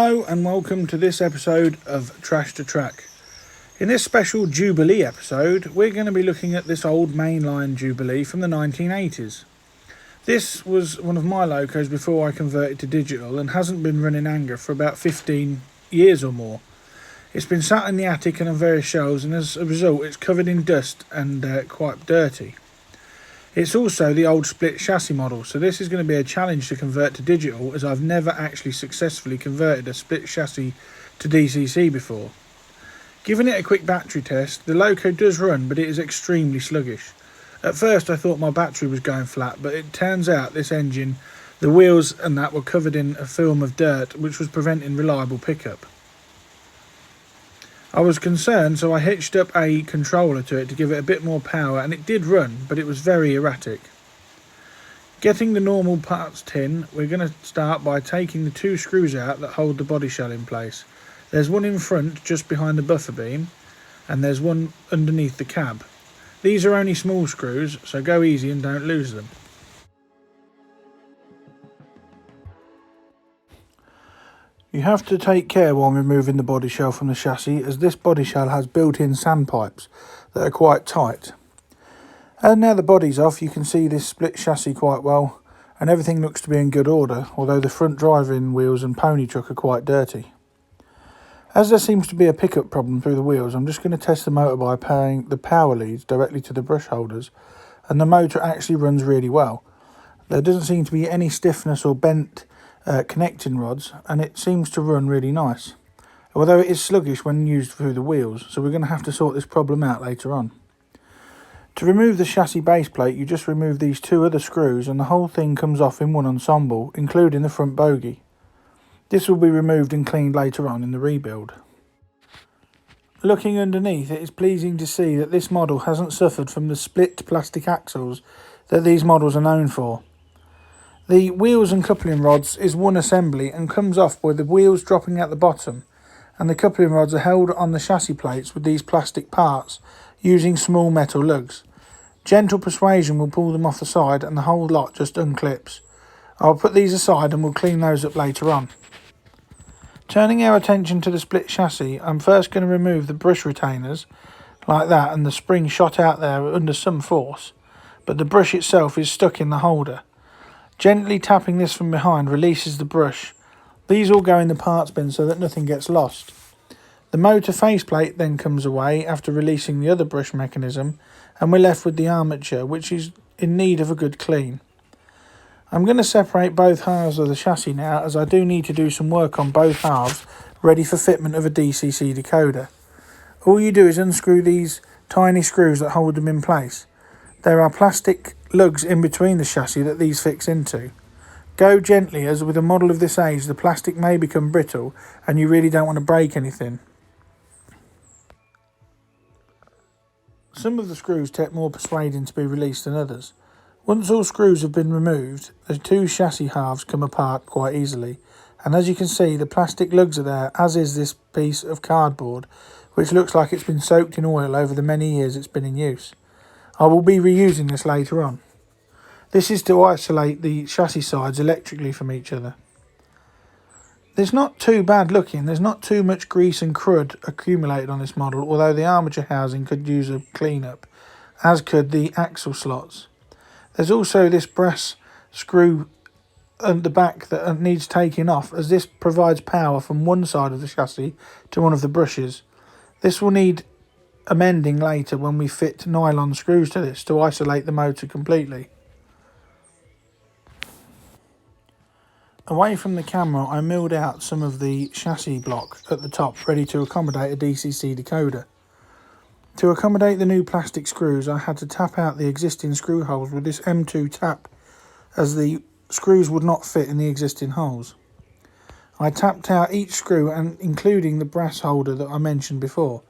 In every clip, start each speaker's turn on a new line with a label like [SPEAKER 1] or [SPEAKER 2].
[SPEAKER 1] Hello and welcome to this episode of Trash to Track. In this special Jubilee episode, we're going to be looking at this old Mainline Jubilee from the 1980s. This was one of my locos before I converted to digital and hasn't been running anger for about 15 years or more. It's been sat in the attic and on various shelves, and as a result it's covered in dust and quite dirty. It's also the old split chassis model, so this is going to be a challenge to convert to digital, as I've never actually successfully converted a split chassis to DCC before. Giving it a quick battery test, the loco does run, but it is extremely sluggish. At first I thought my battery was going flat, but it turns out this engine, the wheels and that were covered in a film of dirt which was preventing reliable pickup. I was concerned, so I hitched up a controller to it to give it a bit more power, and it did run, but it was very erratic. Getting the normal parts tin, we're going to start by taking the two screws out that hold the body shell in place. There's one in front just behind the buffer beam, and there's one underneath the cab. These are only small screws, so go easy and don't lose them. You have to take care while removing the body shell from the chassis, as this body shell has built-in sandpipes that are quite tight. And now the body's off, you can see this split chassis quite well, and everything looks to be in good order, although the front driving wheels and pony truck are quite dirty. As there seems to be a pickup problem through the wheels, I'm just going to test the motor by powering the power leads directly to the brush holders, and the motor actually runs really well. There doesn't seem to be any stiffness or bent connecting rods, and it seems to run really nice, although it is sluggish when used through the wheels, so we're going to have to sort this problem out later on. To remove the chassis base plate, you just remove these two other screws and the whole thing comes off in one ensemble, including the front bogie. This will be removed and cleaned later on in the rebuild. Looking underneath, it is pleasing to see that this model hasn't suffered from the split plastic axles that these models are known for. The wheels and coupling rods is one assembly and comes off with the wheels dropping at the bottom, and the coupling rods are held on the chassis plates with these plastic parts using small metal lugs. Gentle persuasion will pull them off the side and the whole lot just unclips. I'll put these aside and we'll clean those up later on. Turning our attention to the split chassis, I'm first going to remove the brush retainers like that, and the spring shot out there under some force, but the brush itself is stuck in the holder. Gently tapping this from behind releases the brush. These all go in the parts bin so that nothing gets lost. The motor faceplate then comes away after releasing the other brush mechanism, and we're left with the armature, which is in need of a good clean. I'm going to separate both halves of the chassis now, as I do need to do some work on both halves ready for fitment of a DCC decoder. All you do is unscrew these tiny screws that hold them in place. There are plastic lugs in between the chassis that these fix into. Go gently, as with a model of this age the plastic may become brittle and you really don't want to break anything. Some of the screws take more persuading to be released than others. Once all screws have been removed, the two chassis halves come apart quite easily, and as you can see the plastic lugs are there, as is this piece of cardboard, which looks like it's been soaked in oil over the many years it's been in use. I will be reusing this later on. This is to isolate the chassis sides electrically from each other. It's not too bad looking, there's not too much grease and crud accumulated on this model, although the armature housing could use a clean up, as could the axle slots. There's also this brass screw at the back that needs taking off, as this provides power from one side of the chassis to one of the brushes. This will need amending later when we fit nylon screws to this to isolate the motor completely. Away from the camera, I milled out some of the chassis block at the top ready to accommodate a DCC decoder. To accommodate the new plastic screws, I had to tap out the existing screw holes with this M2 tap, as the screws would not fit in the existing holes. I tapped out each screw, and including the brass holder that I mentioned before.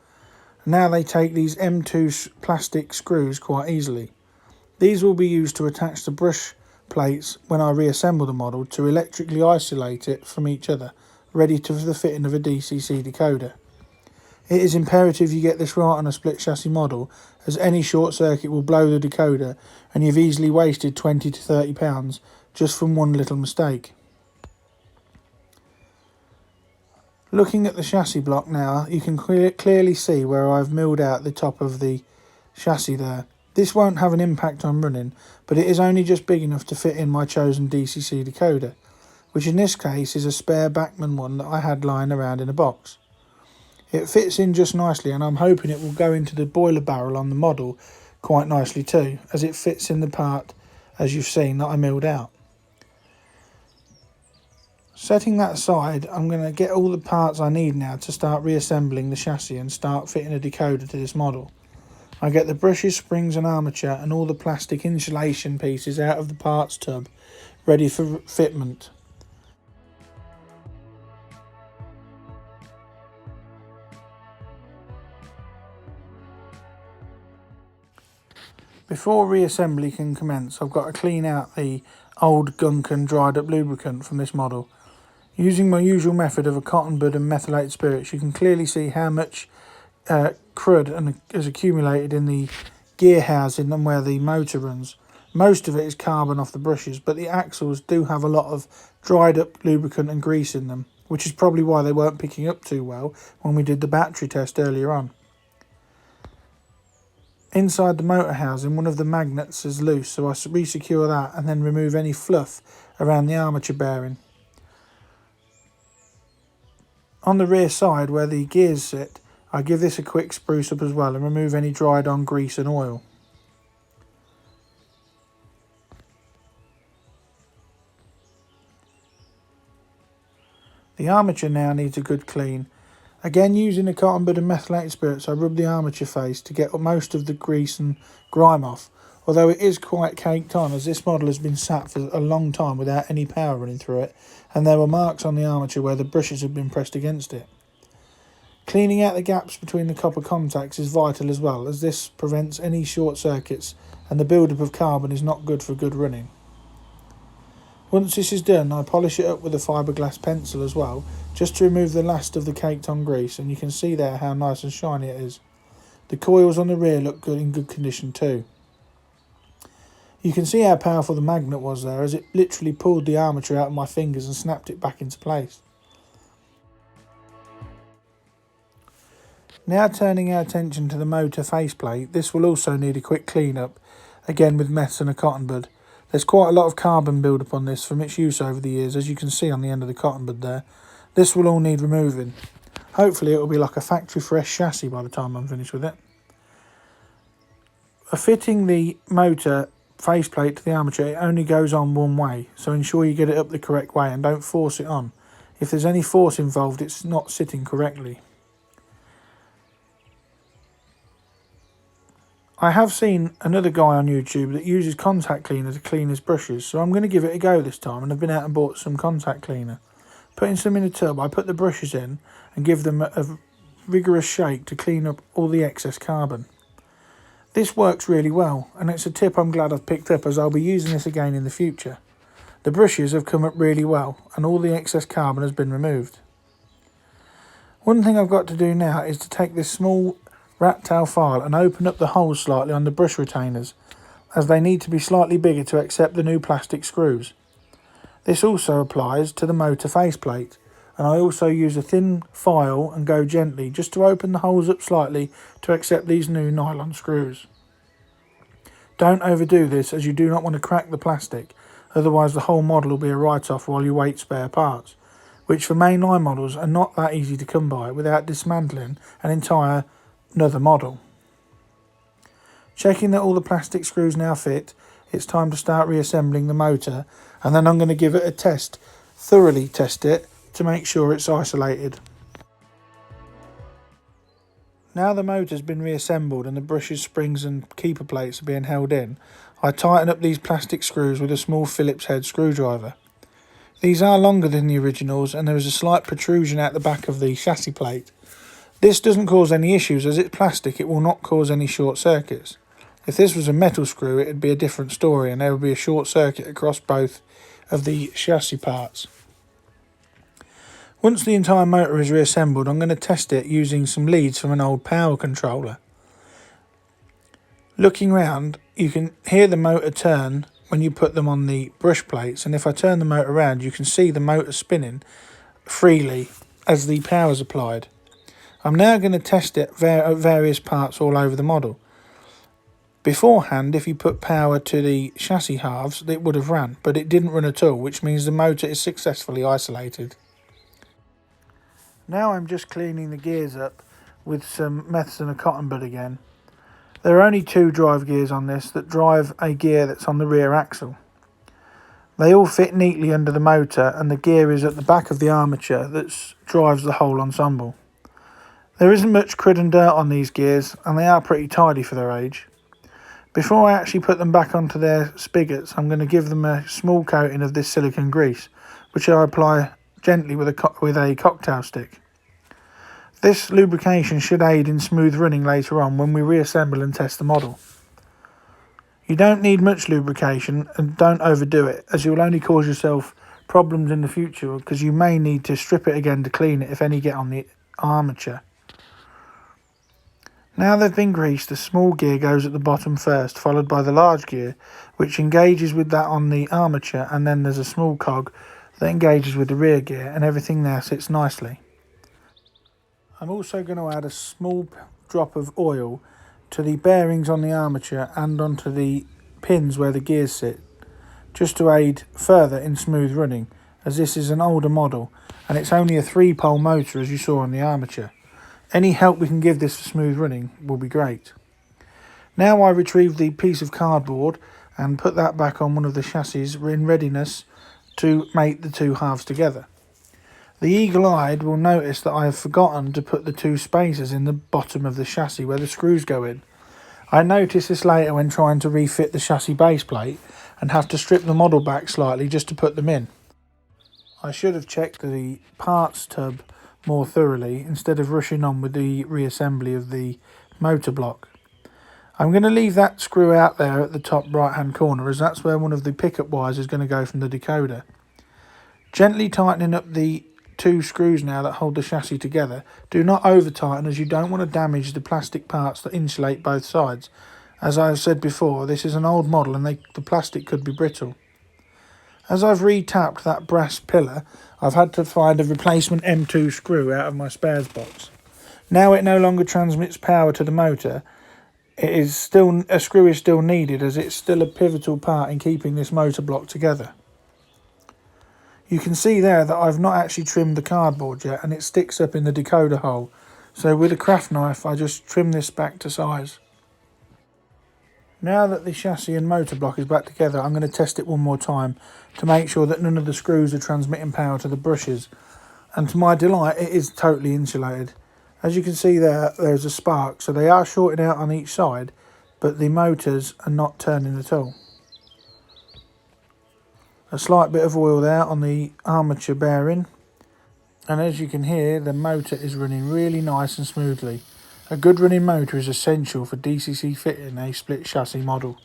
[SPEAKER 1] Now they take these M2 plastic screws quite easily. These will be used to attach the brush plates when I reassemble the model to electrically isolate it from each other, ready for the fitting of a DCC decoder. It is imperative you get this right on a split chassis model, as any short circuit will blow the decoder and you've easily wasted £20 to £30 just from one little mistake. Looking at the chassis block now, you can clearly see where I've milled out the top of the chassis there. This won't have an impact on running, but it is only just big enough to fit in my chosen DCC decoder, which in this case is a spare Bachmann one that I had lying around in a box. It fits in just nicely, and I'm hoping it will go into the boiler barrel on the model quite nicely too, as it fits in the part, as you've seen, that I milled out. Setting that aside, I'm going to get all the parts I need now to start reassembling the chassis and start fitting a decoder to this model. I get the brushes, springs and armature and all the plastic insulation pieces out of the parts tub ready for fitment. Before reassembly can commence, I've got to clean out the old gunk and dried up lubricant from this model. Using my usual method of a cotton bud and methylated spirits, you can clearly see how much crud has accumulated in the gear housing and where the motor runs. Most of it is carbon off the brushes, but the axles do have a lot of dried up lubricant and grease in them, which is probably why they weren't picking up too well when we did the battery test earlier on. Inside the motor housing, one of the magnets is loose, so I re-secure that and then remove any fluff around the armature bearing. On the rear side where the gears sit, I give this a quick spruce up as well and remove any dried on grease and oil. The armature now needs a good clean. Again, using the cotton bud and methylated spirits, I rub the armature face to get most of the grease and grime off, although it is quite caked on, as this model has been sat for a long time without any power running through it, and there were marks on the armature where the brushes had been pressed against it. Cleaning out the gaps between the copper contacts is vital as well, as this prevents any short circuits and the build-up of carbon is not good for good running. Once this is done, I polish it up with a fiberglass pencil as well, just to remove the last of the caked on grease, and you can see there how nice and shiny it is. The coils on the rear look good, in good condition too. You can see how powerful the magnet was there, as it literally pulled the armature out of my fingers and snapped it back into place. Now turning our attention to the motor faceplate, this will also need a quick clean up, again with meths and a cotton bud. There's quite a lot of carbon build up on this from its use over the years, as you can see on the end of the cotton bud there. This will all need removing. Hopefully it will be like a factory fresh chassis by the time I'm finished with it. Fitting the motor faceplate to the armature, it only goes on one way, so ensure you get it up the correct way and don't force it on. If there's any force involved, it's not sitting correctly. I have seen another guy on YouTube that uses contact cleaner to clean his brushes, so I'm going to give it a go this time, and I've been out and bought some contact cleaner. Putting some in a tub, I put the brushes in and give them a vigorous shake to clean up all the excess carbon. This works really well, and it's a tip I'm glad I've picked up, as I'll be using this again in the future. The brushes have come up really well, and all the excess carbon has been removed. One thing I've got to do now is to take this small rat tail file and open up the holes slightly on the brush retainers, as they need to be slightly bigger to accept the new plastic screws. This also applies to the motor faceplate, and I also use a thin file and go gently just to open the holes up slightly to accept these new nylon screws. Don't overdo this, as you do not want to crack the plastic, otherwise the whole model will be a write-off while you wait spare parts, which for mainline models are not that easy to come by without dismantling an entire another model. Checking that all the plastic screws now fit, it's time to start reassembling the motor, and then I'm going to give it a test, thoroughly test it to make sure it's isolated. Now the motor's been reassembled and the brushes, springs and keeper plates are being held in, I tighten up these plastic screws with a small Phillips head screwdriver. These are longer than the originals, and there is a slight protrusion at the back of the chassis plate. This doesn't cause any issues, as it's plastic, it will not cause any short circuits. If this was a metal screw, it would be a different story, and there would be a short circuit across both of the chassis parts. Once the entire motor is reassembled, I'm going to test it using some leads from an old power controller. Looking round, you can hear the motor turn when you put them on the brush plates, and if I turn the motor around, you can see the motor spinning freely as the power is applied. I'm now going to test it at various parts all over the model. Beforehand, if you put power to the chassis halves, it would have ran, but it didn't run at all, which means the motor is successfully isolated. Now I'm just cleaning the gears up with some meths and a cotton bud again. There are only 2 drive gears on this that drive a gear that's on the rear axle. They all fit neatly under the motor, and the gear is at the back of the armature that drives the whole ensemble. There isn't much crud and dirt on these gears, and they are pretty tidy for their age. Before I actually put them back onto their spigots, I'm going to give them a small coating of this silicone grease, which I apply gently with a cocktail stick. This lubrication should aid in smooth running later on when we reassemble and test the model. You don't need much lubrication, and don't overdo it, as you will only cause yourself problems in the future, because you may need to strip it again to clean it if any get on the armature. Now they've been greased, the small gear goes at the bottom first, followed by the large gear, which engages with that on the armature, and then there's a small cog that engages with the rear gear, and everything there sits nicely. I'm also going to add a small drop of oil to the bearings on the armature and onto the pins where the gears sit, just to aid further in smooth running, as this is an older model and it's only a 3-pole motor as you saw on the armature. Any help we can give this for smooth running will be great. Now I retrieve the piece of cardboard and put that back on one of the chassis in readiness to mate the 2 halves together. The eagle-eyed will notice that I have forgotten to put the 2 spacers in the bottom of the chassis where the screws go in. I noticed this later when trying to refit the chassis base plate and have to strip the model back slightly just to put them in. I should have checked the parts tub more thoroughly instead of rushing on with the reassembly of the motor block. I'm going to leave that screw out there at the top right hand corner, as that's where one of the pickup wires is going to go from the decoder. Gently tightening up the 2 screws now that hold the chassis together. Do not over tighten, as you don't want to damage the plastic parts that insulate both sides. As I have said before, this is an old model and the plastic could be brittle. As I've re-tapped that brass pillar, I've had to find a replacement M2 screw out of my spares box. Now it no longer transmits power to the motor. A screw is still needed, as it's still a pivotal part in keeping this motor block together. You can see there that I've not actually trimmed the cardboard yet, and it sticks up in the decoder hole. So with a craft knife I just trim this back to size. Now that the chassis and motor block is back together, I'm going to test it one more time to make sure that none of the screws are transmitting power to the brushes. And to my delight, it is totally insulated. As you can see there's a spark, so they are shorted out on each side, but the motors are not turning at all. A slight bit of oil there on the armature bearing, and as you can hear, the motor is running really nice and smoothly. A good running motor is essential for DCC fitting a split chassis model.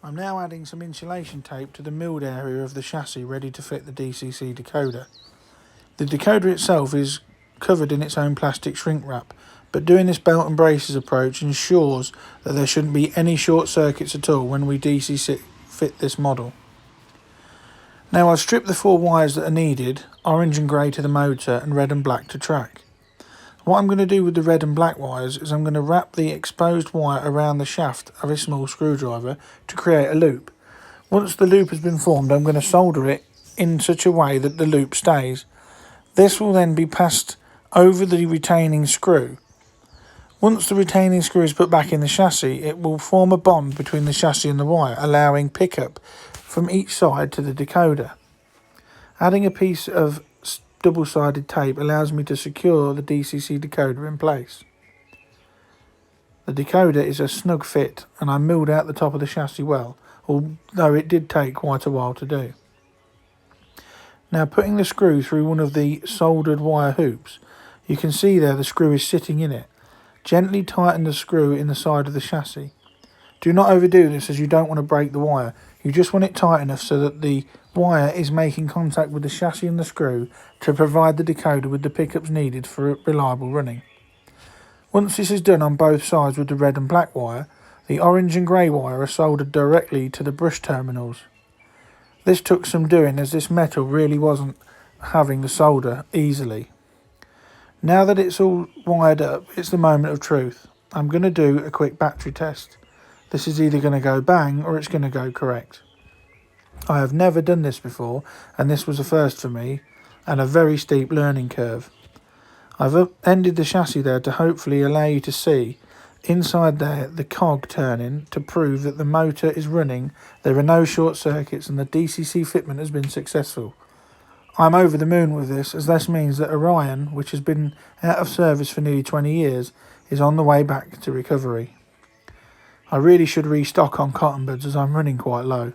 [SPEAKER 1] I'm now adding some insulation tape to the milled area of the chassis ready to fit the DCC decoder. The decoder itself is covered in its own plastic shrink wrap, but doing this belt and braces approach ensures that there shouldn't be any short circuits at all when we DCC fit this model. Now I've stripped the 4 wires that are needed, orange and grey to the motor and red and black to track. What I'm going to do with the red and black wires is I'm going to wrap the exposed wire around the shaft of a small screwdriver to create a loop. Once the loop has been formed, I'm going to solder it in such a way that the loop stays. This will then be passed over the retaining screw. Once the retaining screw is put back in the chassis, it will form a bond between the chassis and the wire, allowing pickup from each side to the decoder. Adding a piece of double-sided tape allows me to secure the DCC decoder in place. The decoder is a snug fit, and I milled out the top of the chassis well, although it did take quite a while to do. Now putting the screw through one of the soldered wire hoops, you can see there the screw is sitting in it. Gently tighten the screw in the side of the chassis. Do not overdo this, as you don't want to break the wire. You just want it tight enough so that the wire is making contact with the chassis and the screw to provide the decoder with the pickups needed for reliable running. Once this is done on both sides with the red and black wire, the orange and grey wire are soldered directly to the brush terminals. This took some doing, as this metal really wasn't having the solder easily. Now that it's all wired up, it's the moment of truth. I'm going to do a quick battery test. This is either going to go bang or it's going to go correct. I have never done this before, and this was a first for me and a very steep learning curve. I've ended the chassis there to hopefully allow you to see inside there the cog turning to prove that the motor is running, there are no short circuits, and the DCC fitment has been successful. I'm over the moon with this, as this means that Orion, which has been out of service for nearly 20 years, is on the way back to recovery. I really should restock on cotton buds as I'm running quite low.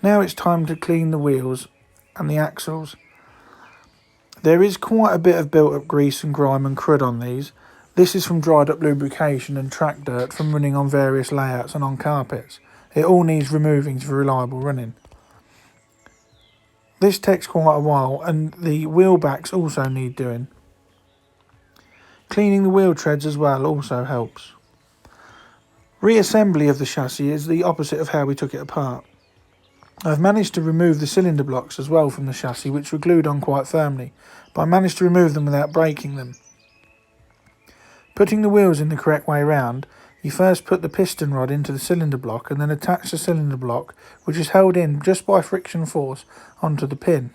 [SPEAKER 1] Now it's time to clean the wheels and the axles. There is quite a bit of built up grease and grime and crud on these. This is from dried up lubrication and track dirt from running on various layouts and on carpets. It all needs removing for reliable running. This takes quite a while, and the wheel backs also need doing. Cleaning the wheel treads as well also helps. Reassembly of the chassis is the opposite of how we took it apart. I've managed to remove the cylinder blocks as well from the chassis, which were glued on quite firmly, but I managed to remove them without breaking them. Putting the wheels in the correct way round, you first put the piston rod into the cylinder block and then attach the cylinder block, which is held in just by friction force, onto the pin.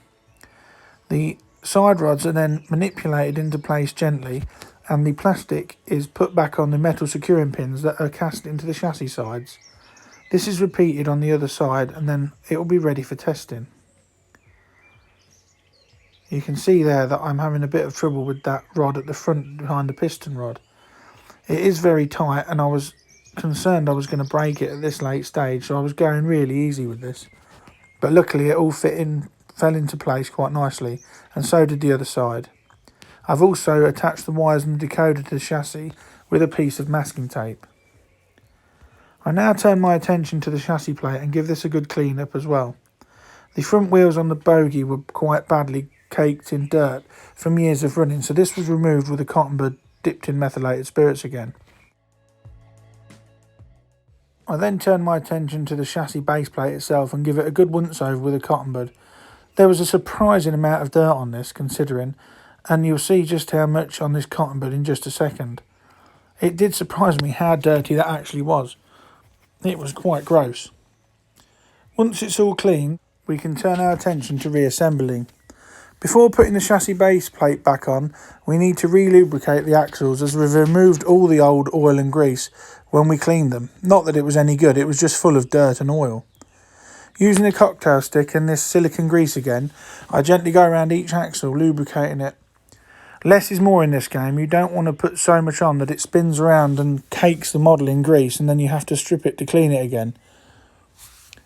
[SPEAKER 1] The side rods are then manipulated into place gently, and the plastic is put back on the metal securing pins that are cast into the chassis sides. This is repeated on the other side, and then it will be ready for testing. You can see there that I'm having a bit of trouble with that rod at the front behind the piston rod. It is very tight, and I was concerned I was going to break it at this late stage, so I was going really easy with this. But luckily it all fell into place quite nicely, and so did the other side. I've also attached the wires and the decoder to the chassis with a piece of masking tape. I now turn my attention to the chassis plate and give this a good clean up as well. The front wheels on the bogie were quite badly caked in dirt from years of running, so this was removed with a cotton bud dipped in methylated spirits again. I then turned my attention to the chassis base plate itself and give it a good once over with a cotton bud. There was a surprising amount of dirt on this considering, and you'll see just how much on this cotton bud in just a second. It did surprise me how dirty that actually was. It was quite gross. Once it's all clean, we can turn our attention to reassembling. Before putting the chassis base plate back on, we need to re-lubricate the axles, as we've removed all the old oil and grease when we cleaned them. Not that it was any good, it was just full of dirt and oil. Using a cocktail stick and this silicone grease again, I gently go around each axle, lubricating it. Less is more in this game. You don't want to put so much on that it spins around and cakes the model in grease, and then you have to strip it to clean it again.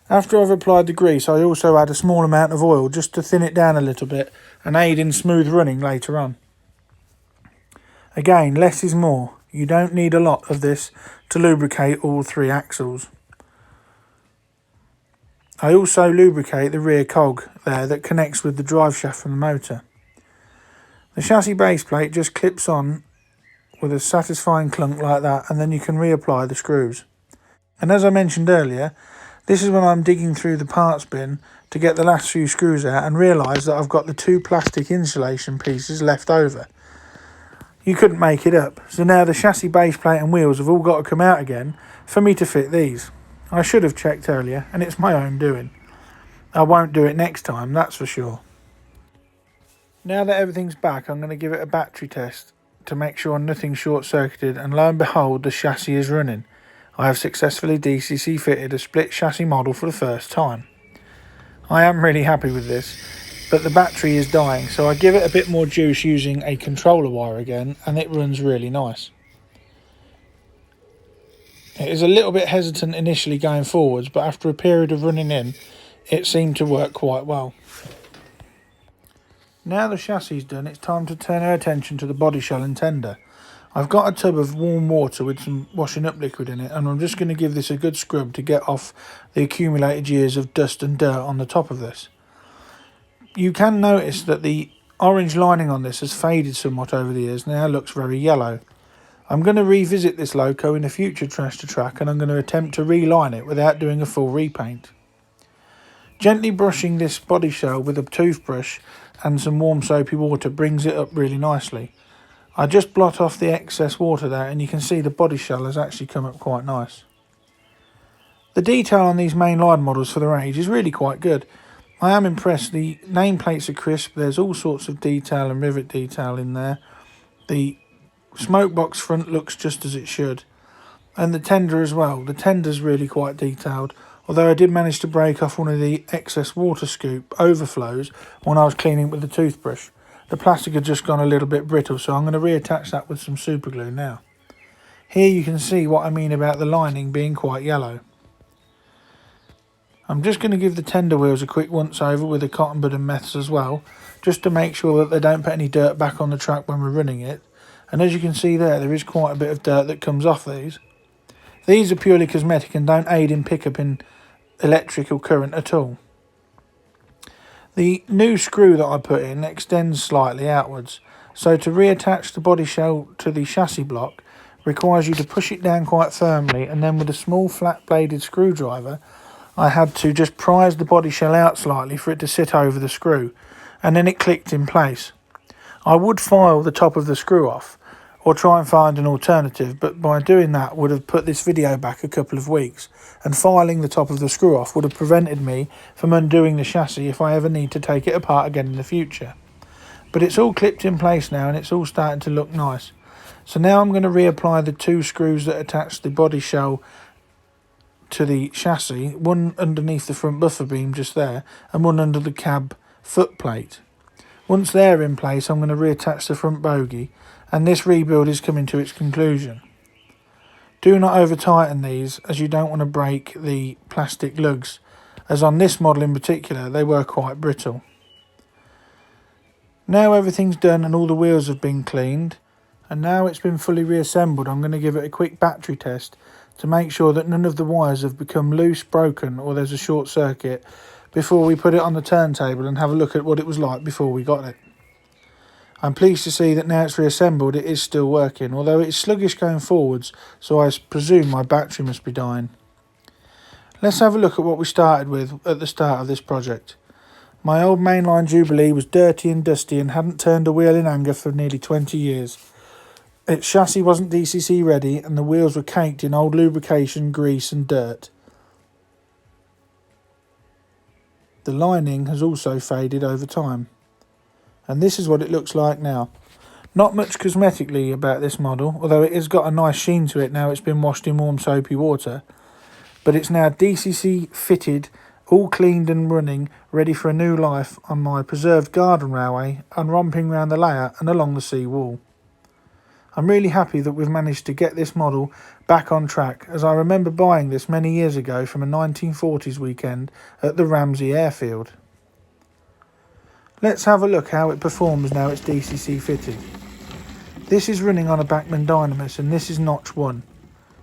[SPEAKER 1] After I've applied the grease, I also add a small amount of oil just to thin it down a little bit and aid in smooth running later on. Again, less is more. You don't need a lot of this to lubricate all three axles. I also lubricate the rear cog there that connects with the drive shaft from the motor. The chassis base plate just clips on with a satisfying clunk like that, and then you can reapply the screws. And as I mentioned earlier, this is when I'm digging through the parts bin to get the last few screws out and realise that I've got the two plastic insulation pieces left over. You couldn't make it up, so now the chassis base plate and wheels have all got to come out again for me to fit these. I should have checked earlier, and it's my own doing. I won't do it next time, that's for sure. Now that everything's back, I'm going to give it a battery test to make sure nothing's short-circuited, and lo and behold, the chassis is running. I have successfully DCC fitted a split chassis model for the first time. I am really happy with this, but the battery is dying, so I give it a bit more juice using a controller wire again, and it runs really nice. It is a little bit hesitant initially going forwards, but after a period of running in, it seemed to work quite well. Now the chassis is done, it's time to turn our attention to the body shell and tender. I've got a tub of warm water with some washing up liquid in it, and I'm just going to give this a good scrub to get off the accumulated years of dust and dirt on the top of this. You can notice that the orange lining on this has faded somewhat over the years, now looks very yellow. I'm going to revisit this loco in a future Trash to Track, and I'm going to attempt to reline it without doing a full repaint. Gently brushing this body shell with a toothbrush and some warm soapy water brings it up really nicely. I just blot off the excess water there and you can see the body shell has actually come up quite nice. The detail on these mainline models for their age is really quite good. I am impressed. The nameplates are crisp, there's all sorts of detail and rivet detail in there. The smoke box front looks just as it should. And the tender as well. The tender's really quite detailed. Although I did manage to break off one of the excess water scoop overflows when I was cleaning it with the toothbrush. The plastic had just gone a little bit brittle, so I'm going to reattach that with some super glue now. Here you can see what I mean about the lining being quite yellow. I'm just going to give the tender wheels a quick once over with the cotton bud and meths as well, just to make sure that they don't put any dirt back on the track when we're running it. And as you can see there is quite a bit of dirt that comes off these. These are purely cosmetic and don't aid in pickup in electrical current at all. The new screw that I put in extends slightly outwards, so to reattach the body shell to the chassis block requires you to push it down quite firmly, and then with a small flat bladed screwdriver I had to just prise the body shell out slightly for it to sit over the screw, and then it clicked in place. I would file the top of the screw off or try and find an alternative, but by doing that would have put this video back a couple of weeks, and filing the top of the screw off would have prevented me from undoing the chassis if I ever need to take it apart again in the future. But it's all clipped in place now and it's all starting to look nice. So now I'm going to reapply the two screws that attach the body shell to the chassis, one underneath the front buffer beam just there and one under the cab foot plate. Once they're in place, I'm going to reattach the front bogie, and this rebuild is coming to its conclusion. Do not over tighten these, as you don't want to break the plastic lugs, as on this model in particular they were quite brittle. Now everything's done and all the wheels have been cleaned, and now it's been fully reassembled, I'm going to give it a quick battery test to make sure that none of the wires have become loose, broken, or there's a short circuit before we put it on the turntable and have a look at what it was like before we got it. I'm pleased to see that now it's reassembled it is still working, although it's sluggish going forwards, so I presume my battery must be dying. Let's have a look at what we started with at the start of this project. My old Mainline Jubilee was dirty and dusty and hadn't turned a wheel in anger for nearly 20 years. Its chassis wasn't DCC ready and the wheels were caked in old lubrication, grease and dirt. The lining has also faded over time. And this is what it looks like now. Not much cosmetically about this model, although it has got a nice sheen to it now it's been washed in warm soapy water. But it's now DCC fitted, all cleaned and running, ready for a new life on my preserved garden railway and romping round the layout and along the sea wall. I'm really happy that we've managed to get this model back on track, as I remember buying this many years ago from a 1940s weekend at the Ramsey airfield. Let's have a look how it performs now it's DCC fitted. This is running on a Bachmann Dynamis and this is notch 1.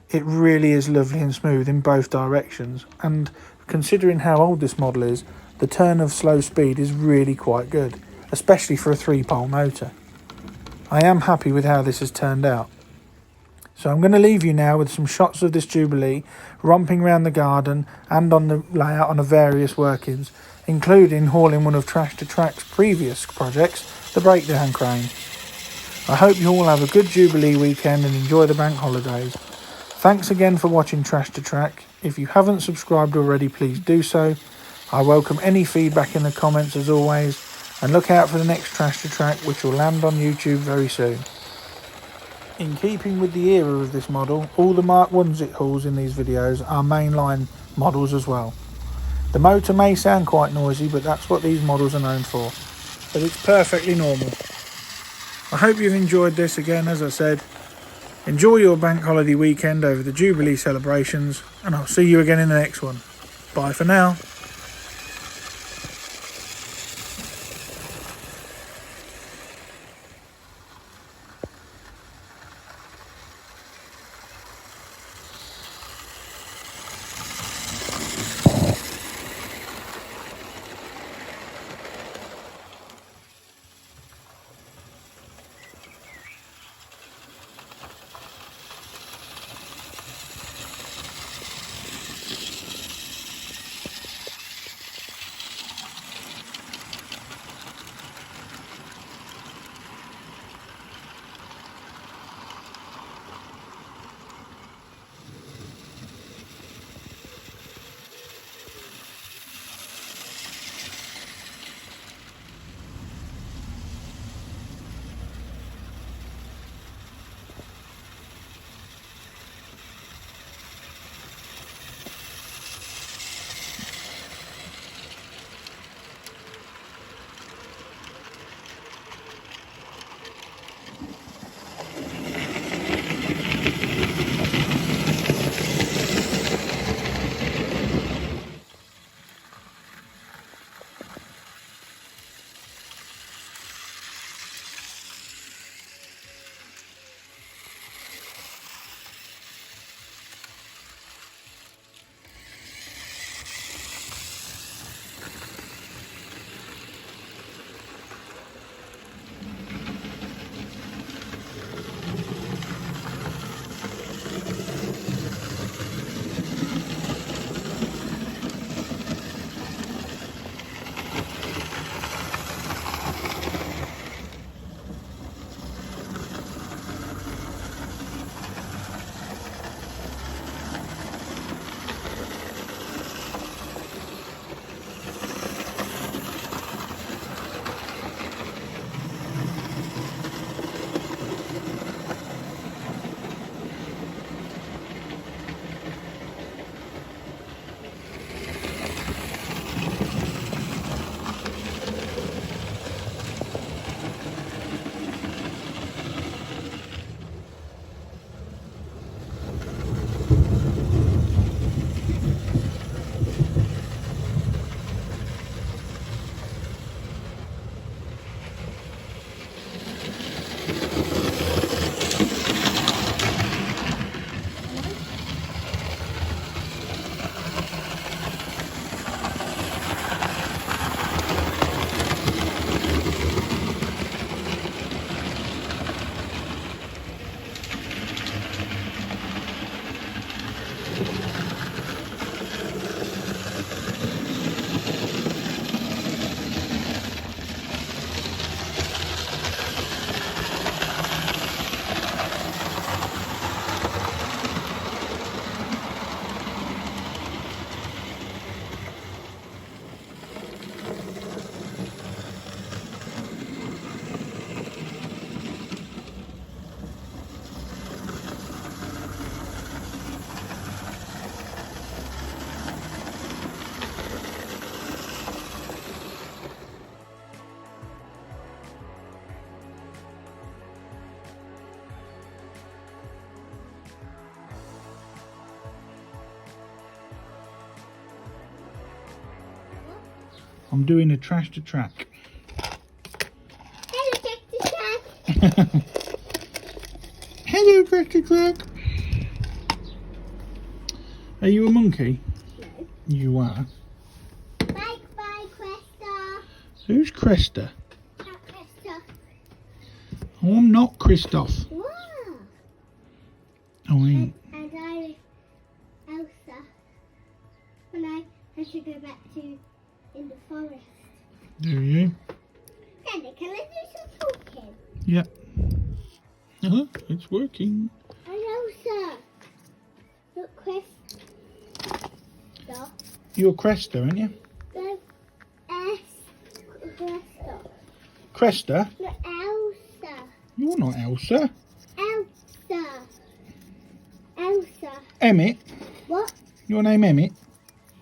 [SPEAKER 1] It really is lovely and smooth in both directions, and considering how old this model is, the turn of slow speed is really quite good, especially for a 3-pole motor. I am happy with how this has turned out. So I'm going to leave you now with some shots of this Jubilee romping around the garden and on the layout on the various workings, including hauling one of Trash to Track's previous projects, the breakdown crane. I hope you all have a good Jubilee weekend and enjoy the bank holidays. Thanks again for watching Trash to Track. If you haven't subscribed already, please do so. I welcome any feedback in the comments as always, and look out for the next Trash to Track, which will land on YouTube very soon. In keeping with the era of this model, all the Mark 1s it hauls in these videos are mainline models as well. The motor may sound quite noisy, but that's what these models are known for. But it's perfectly normal. I hope you've enjoyed this again, as I said. Enjoy your bank holiday weekend over the Jubilee celebrations, and I'll see you again in the next one. Bye for now. I'm doing a trash to track.
[SPEAKER 2] Hello, tractor track.
[SPEAKER 1] Hello, tractor track. Are you a monkey?
[SPEAKER 2] No.
[SPEAKER 1] You are.
[SPEAKER 2] Bye, Cresta.
[SPEAKER 1] Who's Cresta?
[SPEAKER 2] Cresta.
[SPEAKER 1] Oh, I'm not Christoph.
[SPEAKER 2] Wow.
[SPEAKER 1] Oh, I ain't.
[SPEAKER 2] And I was Elsa. When I had to go back to in the forest.
[SPEAKER 1] Do you?
[SPEAKER 2] Daddy, can I do some talking?
[SPEAKER 1] Yep. It's working.
[SPEAKER 2] And Elsa. Look, Cresta.
[SPEAKER 1] You're Cresta, aren't you?
[SPEAKER 2] No, Cresta.
[SPEAKER 1] Cresta?
[SPEAKER 2] No, Elsa.
[SPEAKER 1] You're not Elsa.
[SPEAKER 2] Elsa. Elsa.
[SPEAKER 1] Emmett.
[SPEAKER 2] What?
[SPEAKER 1] Your name Emmett?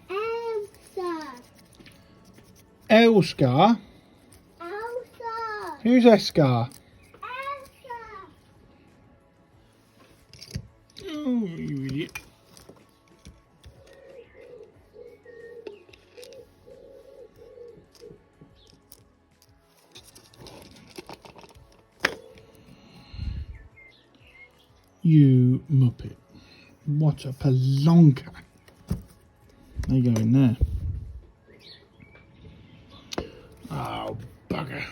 [SPEAKER 2] Elsa.
[SPEAKER 1] Elscar.
[SPEAKER 2] Elsa.
[SPEAKER 1] Who's Escar?
[SPEAKER 2] Elsa.
[SPEAKER 1] Oh, you idiot. You muppet. What a pelonka. They go in there. Oh, bugger.